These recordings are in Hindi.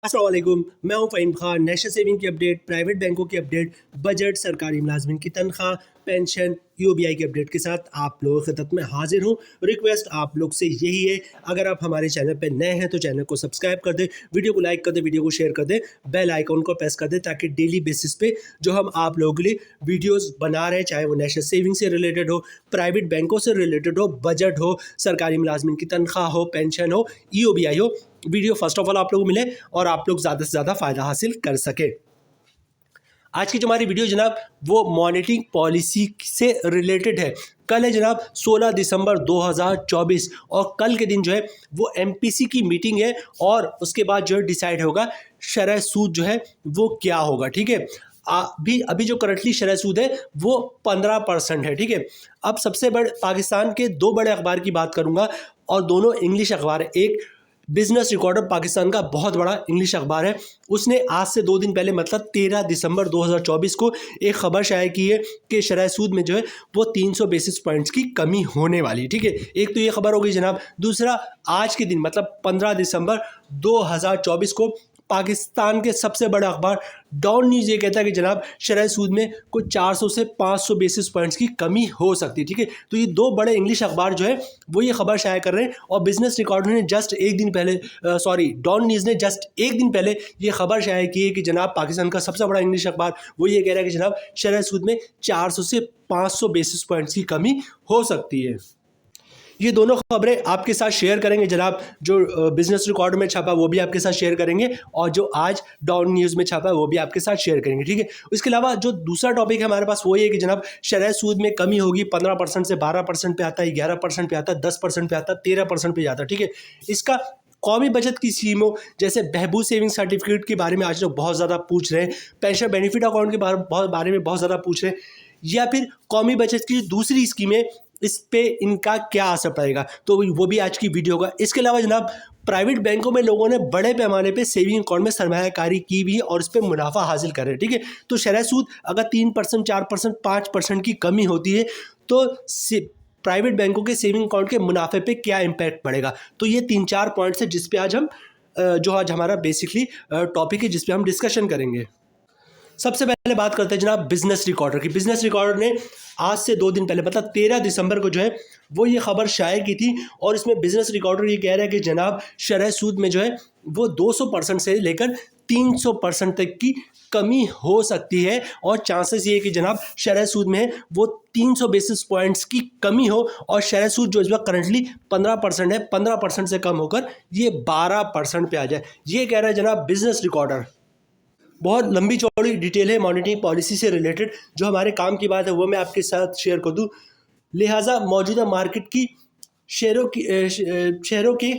अस्सलाम वालेकुम, मैं हूं फ़हीम खान। नेशनल सेविंग की अपडेट, प्राइवेट बैंकों की अपडेट, बजट, सरकारी मुलाजमिन की तनख्वाह, पेंशन, यूओबीआई की अपडेट के साथ आप लोगों की खिदमत में हाजिर हूं। रिक्वेस्ट आप लोग से यही है, अगर आप हमारे चैनल पर नए हैं तो चैनल को सब्सक्राइब कर दें, वीडियो को लाइक कर दें, वीडियो को शेयर कर दें, बेल आइकन को प्रेस कर दें ताकि डेली बेसिस पे जो हम आप लोगों के लिए वीडियोज़ बना रहे हैं, चाहे वो नेशनल सेविंग से रिलेटेड हो, प्राइवेट बैंकों से रिलेटेड हो, बजट हो, सरकारी मुलाजमिन की तनख्वाह हो, पेंशन हो, ईओबीआई हो, वीडियो फर्स्ट ऑफ ऑल आप लोगों को मिले और आप लोग ज़्यादा से ज़्यादा फ़ायदा हासिल कर सके। आज की जो हमारी वीडियो जनाब वो मॉनेटरी पॉलिसी से रिलेटेड है। कल है जनाब 16 दिसंबर 2024 और कल के दिन जो है वो एमपीसी की मीटिंग है और उसके बाद जो है डिसाइड होगा शरह सूद जो है वो क्या होगा। ठीक है, अभी जो करंटली शरह सूद है वो 15% है। ठीक है, अब सबसे बड़े पाकिस्तान के दो बड़े अखबार की बात करूंगा और दोनों इंग्लिश अखबार है। एक बिजनेस रिकॉर्डर पाकिस्तान का बहुत बड़ा इंग्लिश अखबार है, उसने आज से 2 दिन पहले मतलब 13 दिसंबर 2024 को एक खबर शाया की है कि शरह सूद में जो है वो 300 बेसिस पॉइंट्स की कमी होने वाली है। ठीक है, एक तो ये खबर हो गई जनाब। दूसरा, आज के दिन मतलब 15 दिसंबर 2024 को पाकिस्तान के सबसे बड़ा अखबार डॉन न्यूज़ ये कहता है कि जनाब शरह सूद में कुछ 400 से 500 बेसिस पॉइंट्स की कमी हो सकती है। ठीक है, तो ये दो बड़े इंग्लिश अखबार जो है वो ये खबर शाया कर रहे हैं और बिजनेस रिकॉर्डर ने जस्ट एक दिन पहले डॉन न्यूज़ ने जस्ट एक दिन पहले ये खबर शाया की है कि जनाब पाकिस्तान का सबसे बड़ा इंग्लिश अखबार वो ये कह रहा है कि जनाब शरह सूद में 400 से 500 बेसिस पॉइंट्स की कमी हो सकती है। ये दोनों खबरें आपके साथ शेयर करेंगे जनाब। जो बिजनेस रिकॉर्ड में छपा वो भी आपके साथ शेयर करेंगे और जो आज डॉन न्यूज़ में छपा है वो भी आपके साथ शेयर करेंगे। ठीक है, इसके अलावा जो दूसरा टॉपिक है हमारे पास वो ये है कि जनाब शरह सूद में कमी होगी। 15% से 12% पे आता है, 11% पे आता है, 10% पे आता है, 13% पे जाता है। ठीक है, इसका कौमी बचत की स्कीमों जैसे बहबूद सेविंग सर्टिफिकेट के बारे में आज लोग बहुत ज़्यादा पूछ रहे हैं, पेंशन बेनिफिट अकाउंट के बारे में बहुत ज़्यादा पूछ रहे हैं, या फिर कौमी बचत की दूसरी स्कीमें इस पे इनका क्या असर पड़ेगा, तो वो भी आज की वीडियो होगा। इसके अलावा जनाब प्राइवेट बैंकों में लोगों ने बड़े पैमाने पे सेविंग अकाउंट में सरमायाकारी की भी है और इस पे मुनाफा हासिल कर रहे हैं। ठीक है, तो शरह सूद अगर 3%, 4%, 5% की कमी होती है तो प्राइवेट बैंकों के सेविंग अकाउंट के मुनाफे पे क्या इम्पैक्ट पड़ेगा। तो ये 3-4 पॉइंट्स है जिस पे आज हम जो आज हमारा बेसिकली टॉपिक है जिस पे हम डिस्कशन करेंगे। सबसे पहले बात करते हैं जनाब बिजनेस रिकॉर्डर की। बिजनेस रिकॉर्डर ने आज से 2 दिन पहले मतलब 13 दिसंबर को जो है वो ये खबर शाया की थी और इसमें बिजनेस रिकॉर्डर ये कह रहा है कि जनाब शरह सूद में जो है वो 200% से लेकर 300% तक की कमी हो सकती है और चांसेस ये कि जनाब शरह सूद में वो 300 बेसिस पॉइंट्स की कमी हो और शरह सूद जो इस वक्त करंटली 15% है, 15% से कम होकर ये 12% पे आ जाए। ये कह रहा है जनाब बिजनेस रिकॉर्डर। बहुत लंबी चौड़ी डिटेल है मॉनेटरी पॉलिसी से रिलेटेड, जो हमारे काम की बात है वो मैं आपके साथ शेयर कर दूं। लिहाजा मौजूदा मार्केट की शेयरों के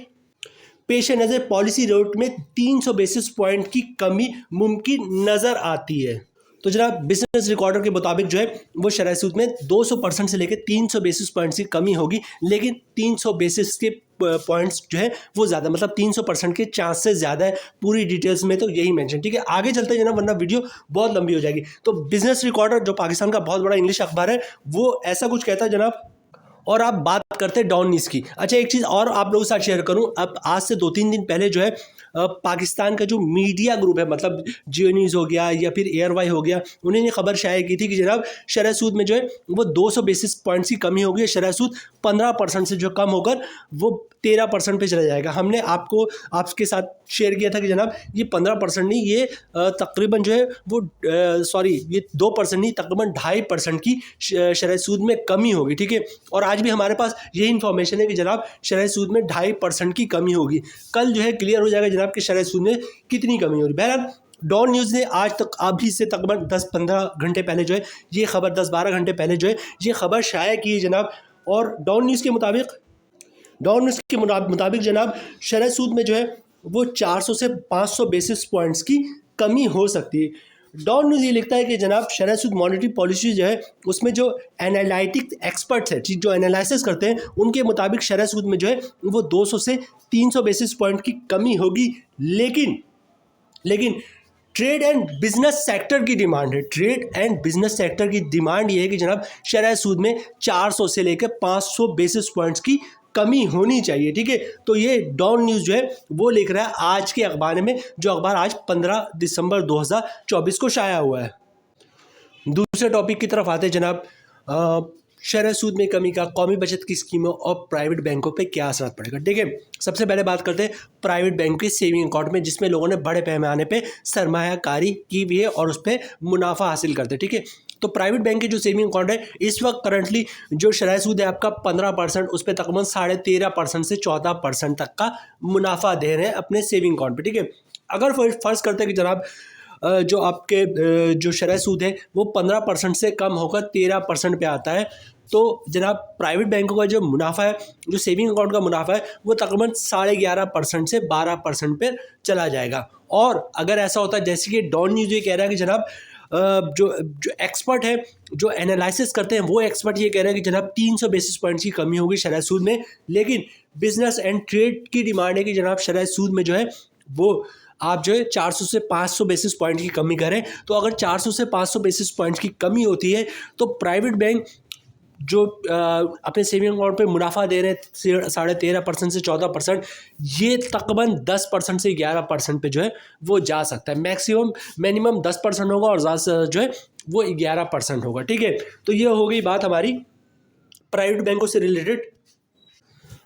पेश नज़र पॉलिसी रेट में 300 बेसिस पॉइंट की कमी मुमकिन नज़र आती है। तो जनाब बिजनेस रिकॉर्डर के मुताबिक जो है वो शरह सूद में 200% से लेकर 300 बेसिस पॉइंट्स की कमी होगी, लेकिन 300 बेसिस के पॉइंट्स जो है वो ज़्यादा मतलब 300% के चांसेस ज़्यादा है। पूरी डिटेल्स में तो यही मेंशन। ठीक है, आगे चलते हैं जनाब वरना वीडियो बहुत लंबी हो जाएगी। तो बिजनेस रिकॉर्डर जो पाकिस्तान का बहुत बड़ा इंग्लिश अखबार है वो ऐसा कुछ कहता है जनाब। और आप बात करते हैं डॉन न्यूज़ की। अच्छा, एक चीज़ और आप लोगों के साथ शेयर करूं, अब आज से 2-3 दिन पहले जो है पाकिस्तान का जो मीडिया ग्रुप है मतलब जियो न्यूज़ हो गया या फिर एयरवाई हो गया, उन्होंने खबर शाया की थी कि जनाब शरह सूद में जो है वो 200 बेसिस पॉइंट्स की कमी होगी। शरह सूद 15% से जो कम होकर वो 13% पे चला जाएगा। हमने आपके साथ शेयर किया था कि जनाब ये 15% नहीं, ये तकरीबन जो है वो ये 2% नहीं, तकरीबन 2.5% की शरह सूद में कमी होगी। ठीक है, और आज भी हमारे पास यही इन्फॉर्मेशन है कि जनाब शरह सूद में 2.5% की कमी होगी। कल जो है क्लियर हो जाएगा जनाब कि शरह सूद में कितनी कमी होगी। बहरहाल डॉन न्यूज़ ने आज तक अभी से तकरीबन 10-15 घंटे पहले जो है ये खबर 10-12 घंटे पहले जो है ये खबर शाया की है जनाब। और डॉन न्यूज़ के मुताबिक जनाब शरह सूद में जो है वो 400 से 500 बेसिस पॉइंट्स की कमी हो सकती है। डॉन न्यूज़ ये लिखता है कि जनाब शरह सूद मॉनेटरी पॉलिसी जो है उसमें जो एनालिटिक एक्सपर्ट्स हैं जो एनालिसिस करते हैं उनके मुताबिक शरह सूद में जो है वो 200 से 300 बेसिस पॉइंट की कमी होगी। लेकिन ट्रेड एंड बिजनेस सेक्टर की डिमांड है, ट्रेड एंड बिजनेस सेक्टर की डिमांड ये है कि जनाब शरह सूद में 400 से लेकर 500 बेसिस पॉइंट्स की कमी होनी चाहिए। ठीक है, तो ये डॉन न्यूज़ जो है वो लिख रहा है आज के अखबार में, जो अखबार आज 15 दिसंबर 2024 को शाया हुआ है। दूसरे टॉपिक की तरफ आते हैं जनाब। शरह सूद में कमी का कौमी बचत की स्कीमों और प्राइवेट बैंकों पे क्या असर पड़ेगा। ठीक है, सबसे पहले बात करते हैं प्राइवेट बैंक के सेविंग अकाउंट में, जिसमें लोगों ने बड़े पैमाने पे सरमायाकारी की हुई है और उस पर मुनाफा हासिल करते हैं। ठीक है, तो प्राइवेट बैंक के जो सेविंग अकाउंट है इस वक्त करंटली जो शरह सूद है आपका 15%, उस पर तकरीबन 13.5% से 14% तक का मुनाफा दे रहे हैं अपने सेविंग अकाउंट पे। ठीक है, अगर फर्ज करते हैं कि जनाब जो आपके जो शरह सूद है वो 15% से कम होकर 13% पे आता है, तो जनाब प्राइवेट बैंकों का जो मुनाफा है, जो सेविंग अकाउंट का मुनाफा है, वो तकरीबन 11.5% से 12% पे चला जाएगा। और अगर ऐसा होता है जैसे कि डॉन न्यूज़ ये कह रहा है कि जनाब जो जो एक्सपर्ट है, जो एनालिसिस करते हैं, वो एक्सपर्ट ये कह रहे हैं कि जनाब 300 बेसिस पॉइंट्स की कमी होगी शरह सूद में, लेकिन बिजनेस एंड ट्रेड की डिमांड है कि जनाब शरह सूद में जो है वो आप जो है 400 से 500 बेसिस पॉइंट की कमी करें। तो अगर 400 से 500 बेसिस पॉइंट्स की कमी होती है तो प्राइवेट बैंक जो अपने सेविंग अकाउंट पे मुनाफा दे रहे हैं 13.5% से 14%, ये तकरीबन 10% से 11% पे जो है वो जा सकता है। मैक्सिमम मिनिमम 10% होगा और ज़्यादा से जो है वो 11% होगा। ठीक है, तो ये हो गई बात हमारी प्राइवेट बैंकों से रिलेटेड।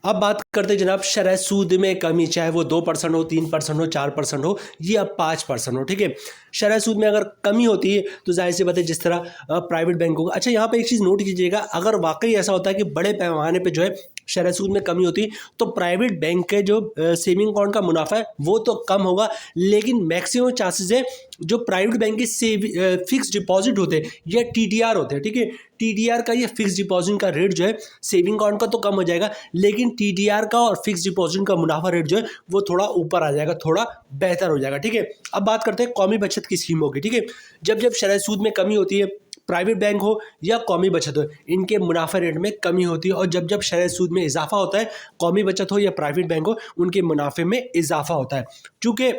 अब बात करते हैं जनाब शरह सूद में कमी, चाहे वो 2% हो, 3% हो, 4% हो, ये अब 5% हो। ठीक है, शरह सूद में अगर कमी होती है तो जाहिर सी बात है जिस तरह प्राइवेट बैंकों का। अच्छा, यहाँ पे एक चीज़ नोट कीजिएगा, अगर वाकई ऐसा होता है कि बड़े पैमाने पे जो है शरह सूद में कमी होती है तो प्राइवेट बैंक के जो सेविंग अकाउंट का मुनाफा है वो तो कम होगा, लेकिन मैक्सिमम चांसेस है जो प्राइवेट बैंक के फिक्स डिपॉजिट होते हैं या TDR होते हैं। ठीक है, TDR का ये फिक्स डिपॉजिट का रेट जो है सेविंग अकाउंट का तो कम हो जाएगा, लेकिन TDR का और फिक्स डिपॉजिट का मुनाफा रेट जो है वो थोड़ा ऊपर आ जाएगा, थोड़ा बेहतर हो जाएगा। ठीक है, अब बात करते हैं कौमी बचत की स्कीमों की। ठीक है, जब जब शरह सूद में कमी होती है, प्राइवेट बैंक हो या कौमी बचत हो, इनके मुनाफा रेट में कमी होती है, और जब जब शरह सूद में इजाफा होता है, कौमी बचत हो या प्राइवेट बैंक हो, उनके मुनाफे में इजाफा होता है। चूँकि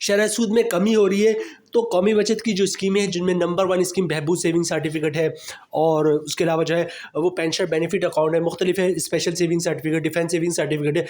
शरह सूद में कमी हो रही है तो कौमी बचत की जो स्कीमें हैं, जिनमें नंबर 1 स्कीम बहबूद सेविंग सर्टिफिकेट है, और उसके अलावा जो है वो पेंशन बेनिफिट अकाउंट है, मुख्तलिफ है, special saving certificate, defence saving certificate है,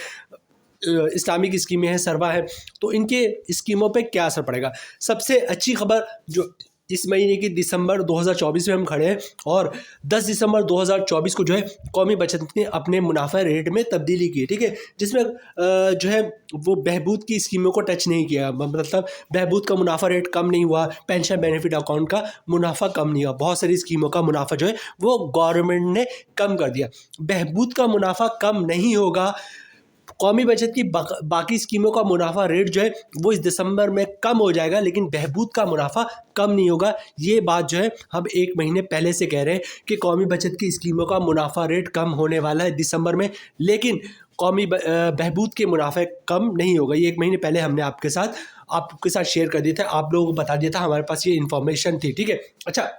इस्लामिक स्कीमें हैं, सरवा है, तो इनके स्कीमों पे क्या असर पड़ेगा। सबसे अच्छी खबर जो इस महीने की दिसंबर 2024 में हम खड़े हैं, और 10 दिसंबर 2024 को जो है कौमी बचत ने अपने मुनाफा रेट में तब्दीली की। ठीक है, जिसमें जो है वो बहबूद की स्कीमों को टच नहीं किया, मतलब बहबूद का मुनाफा रेट कम नहीं हुआ, पेंशन बेनिफिट अकाउंट का मुनाफा कम नहीं हुआ, बहुत सारी स्कीमों का मुनाफा जो है वो गवर्नमेंट ने कम कर दिया। बहबूद का मुनाफा कम नहीं होगा, कौमी बचत की बाकी स्कीमों का मुनाफा रेट जो है वो इस दिसंबर में कम हो जाएगा, लेकिन बहबूद का मुनाफा कम नहीं होगा। ये बात जो है हम 1 महीने पहले से कह रहे हैं कि कौमी बचत की स्कीमों का मुनाफा रेट कम होने वाला है दिसंबर में, लेकिन कौमी बहबूद के मुनाफे कम नहीं होगा। ये 1 महीने पहले हमने आपके साथ शेयर कर दिया था, आप लोगों को बता दिया था, हमारे पास ये इन्फॉर्मेशन थी। ठीक है, अच्छा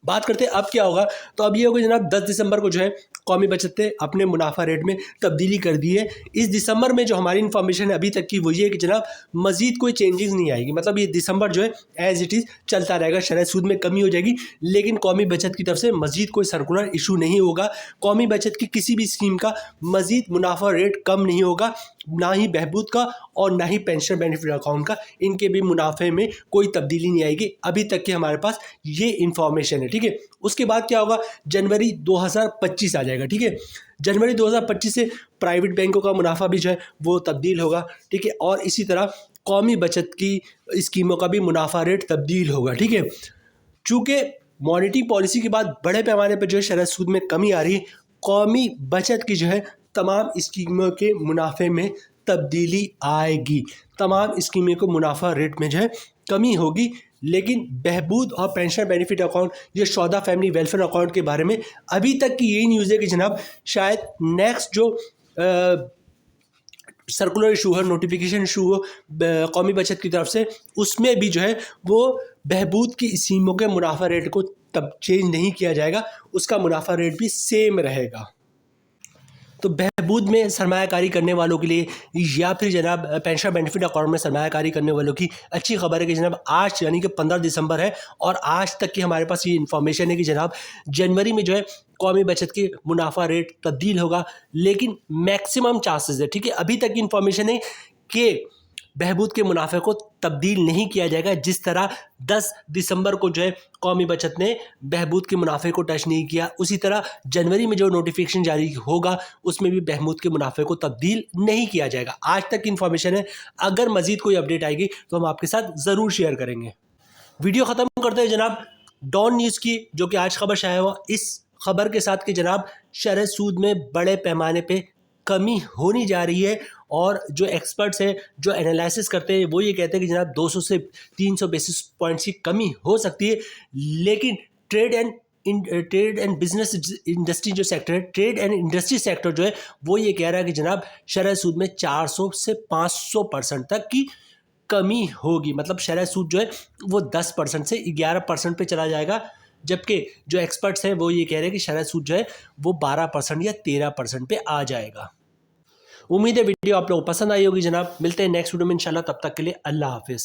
बात करते हैं अब क्या होगा। तो अब ये होगा जनाब 10 दिसंबर को जो है कौमी बचत ने अपने मुनाफा रेट में तब्दीली कर दी है। इस दिसंबर में जो हमारी इन्फॉर्मेशन है अभी तक की वो ये है कि जनाब मजीद कोई चेंजेस नहीं आएगी, मतलब ये दिसंबर जो है एज इट इज़ चलता रहेगा, शरह सूद में कमी हो जाएगी, लेकिन कौमी बचत की तरफ से मजीद कोई सर्कुलर इशू नहीं होगा। कौमी बचत की किसी भी स्कीम का मजीद मुनाफा रेट कम नहीं होगा, ना ही बहबूद का और ना ही पेंशन बेनिफिट अकाउंट का, इनके भी मुनाफे में कोई तब्दीली नहीं आएगी। अभी तक की हमारे पास ये इन्फॉर्मेशन है। ठीक है, उसके बाद क्या होगा, जनवरी 2025 आ जाएगा। ठीक है, जनवरी 2025 से प्राइवेट बैंकों का मुनाफा भी जो है वो तब्दील होगा। ठीक है, और इसी तरह कौमी बचत की स्कीमों का भी मुनाफा रेट तब्दील होगा। ठीक है, चूँकि मॉनेटरी पॉलिसी के बाद बड़े पैमाने पर जो है शरह सूद में कमी आ रही है, कौमी बचत की जो है तमाम स्कीमों के मुनाफे में तब्दीली आएगी, तमाम स्कीमों को मुनाफा रेट में जो है कमी होगी, लेकिन बहबूद और पेंशन बेनिफिट अकाउंट, ये शौदा फैमिली वेलफेयर अकाउंट के बारे में अभी तक की यही न्यूज़ है कि जनाब शायद नेक्स्ट जो सर्कुलर इशू है, नोटिफिकेशन इशू हो कौमी बचत की तरफ से, उसमें भी जो है वो बहबूद की स्कीमों के मुनाफा रेट को तब चेंज नहीं किया जाएगा, उसका मुनाफा रेट भी सेम रहेगा। तो बहबूद में सरमायाकारी करने वालों के लिए या फिर जनाब पेंशन बेनिफिट अकाउंट में सरमायाकारी करने वालों की अच्छी खबर है कि जनाब आज यानी कि 15 दिसंबर है और आज तक की हमारे पास ये इन्फॉर्मेशन है कि जनाब जनवरी में जो है कौमी बचत की मुनाफा रेट तब्दील होगा, लेकिन मैक्सिमम चांसेस है, ठीक है, अभी तक की इन्फॉर्मेशन है कि बहबूद के मुनाफे को तब्दील नहीं किया जाएगा। जिस तरह 10 दिसंबर को जो है कौमी बचत ने बहबूद के मुनाफे को टच नहीं किया, उसी तरह जनवरी में जो नोटिफिकेशन जारी होगा उसमें भी बहबूद के मुनाफे को तब्दील नहीं किया जाएगा। आज तक की इन्फॉर्मेशन है, अगर मजीद कोई अपडेट आएगी तो हम आपके साथ ज़रूर शेयर करेंगे। वीडियो ख़त्म करते हैं जनाब डॉन न्यूज़ की, जो कि आज खबर शाया हुआ, इस खबर के साथ कि जनाब शरह सूद में बड़े पैमाने पे कमी होनी जा रही है और जो एक्सपर्ट्स हैं जो एनालिसिस करते हैं वो ये कहते हैं कि जनाब 200 से 300 बेसिस पॉइंट्स की कमी हो सकती है, लेकिन ट्रेड एंड बिजनेस इंडस्ट्री जो सेक्टर है, ट्रेड एंड इंडस्ट्री सेक्टर जो है वो ये कह रहा है कि जनाब शरह सूद में 400 से 500% तक की कमी होगी। मतलब शरह सूद जो है वो 10% से 11% पे चला जाएगा, जबकि जो एक्सपर्ट्स हैं वो ये कह रहे हैं कि शरह सूद जो है वो 12% या 13% पे आ जाएगा। उम्मीद है वीडियो आप लोगों को पसंद आई होगी जनाब। मिलते हैं नेक्स्ट वीडियो में इंशाल्लाह, तब तक के लिए अल्लाह हाफिज़।